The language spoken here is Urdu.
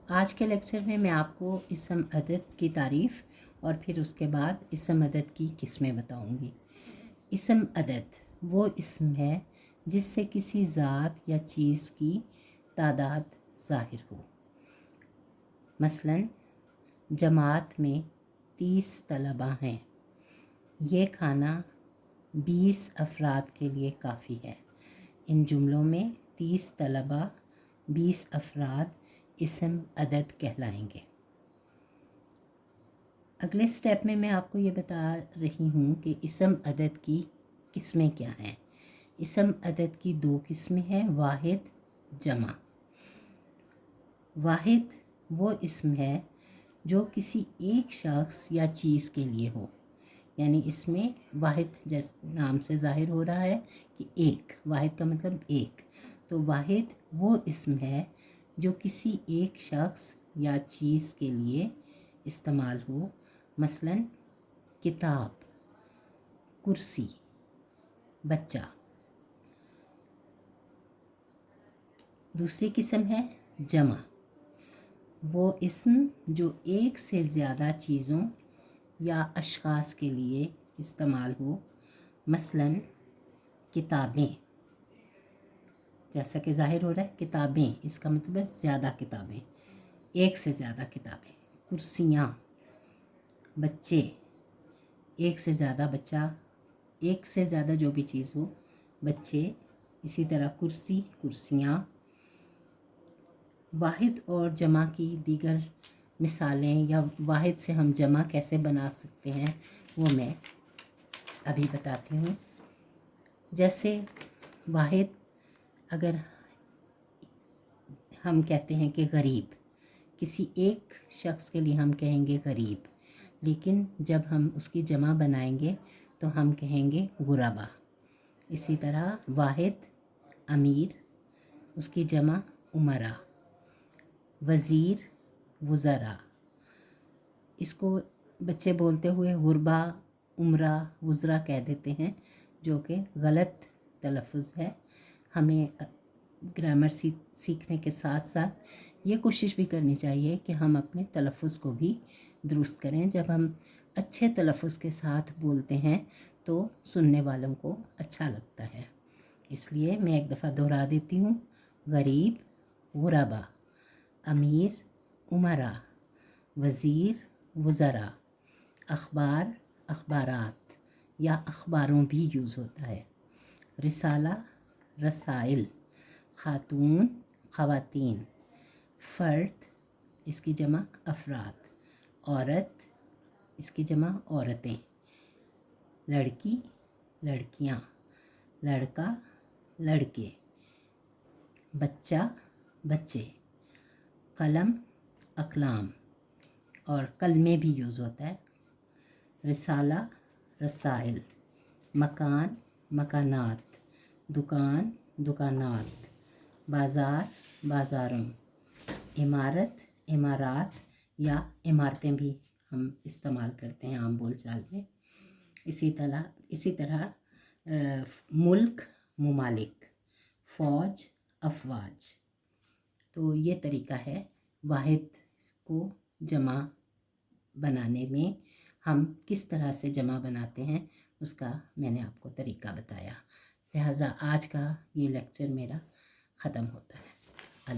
آج کے لیکچر میں میں آپ کو اسم عدد کی تعریف اور پھر اس کے بعد اسم عدد کی قسمیں بتاؤں گی۔ اسم عدد وہ اسم ہے جس سے کسی ذات یا چیز کی تعداد ظاہر ہو۔ مثلاً جماعت میں 30 طلباء ہیں، یہ کھانا 20 افراد کے لیے کافی ہے۔ ان جملوں میں 30 طلباء 20 افراد اسم عدد کہلائیں گے۔ اگلے سٹیپ میں آپ کو یہ بتا رہی ہوں کہ اسم عدد کی قسمیں کیا ہیں۔ اسم عدد کی 2 قسمیں ہیں، واحد، جمع۔ واحد وہ اسم ہے جو کسی ایک شخص یا چیز کے لیے ہو، یعنی اس میں واحد جیسے نام سے ظاہر ہو رہا ہے کہ ایک، واحد کا مطلب ایک، تو واحد وہ اسم ہے جو کسی ایک شخص یا چیز کے لیے استعمال ہو، مثلاً کتاب، کرسی، بچہ۔ دوسری قسم ہے جمع، وہ اسم جو ایک سے زیادہ چیزوں یا اشخاص کے لیے استعمال ہو، مثلاً کتابیں، جیسا کہ ظاہر ہو رہا ہے کتابیں، اس کا مطلب ہے زیادہ کتابیں، ایک سے زیادہ کتابیں۔ کرسیاں، بچے، ایک سے زیادہ بچہ، ایک سے زیادہ جو بھی چیز ہو، بچے۔ اسی طرح کرسی، کرسیاں۔ واحد اور جمع کی دیگر مثالیں یا واحد سے ہم جمع کیسے بنا سکتے ہیں وہ میں ابھی بتاتی ہوں۔ جیسے واحد اگر ہم کہتے ہیں کہ غریب، کسی ایک شخص کے لیے ہم کہیں گے غریب، لیکن جب ہم اس کی جمع بنائیں گے تو ہم کہیں گے غربا۔ اسی طرح واحد امیر، اس کی جمع امراء، وزیر وزراء۔ اس کو بچے بولتے ہوئے غربا، امراء، وزراء کہہ دیتے ہیں، جو کہ غلط تلفظ ہے۔ ہمیں گرامر سیکھنے کے ساتھ ساتھ یہ کوشش بھی کرنی چاہیے کہ ہم اپنے تلفظ کو بھی درست کریں۔ جب ہم اچھے تلفظ کے ساتھ بولتے ہیں تو سننے والوں کو اچھا لگتا ہے۔ اس لیے میں ایک دفعہ دہرا دیتی ہوں، غریب غربا، امیر امراء، وزیر وزراء، اخبار اخبارات یا اخباروں بھی یوز ہوتا ہے، رسالہ رسائل، خاتون خواتین، فرد اس کی جمع افراد، عورت اس کی جمع عورتیں، لڑکی لڑکیاں، لڑکا لڑکے، بچہ بچے، قلم اقلام، اور کلمے بھی یوز ہوتا ہے، رسالہ رسائل، مکان مکانات، دکان دکانات، بازار بازاروں، عمارت عمارات یا عمارتیں بھی ہم استعمال کرتے ہیں عام بول چال میں۔ اسی طرح ملک ممالک، فوج افواج۔ تو یہ طریقہ ہے واحد کو جمع بنانے میں، ہم کس طرح سے جمع بناتے ہیں اس کا میں نے آپ کو طریقہ بتایا۔ لہٰذا آج کا یہ لیکچر میرا ختم ہوتا ہے۔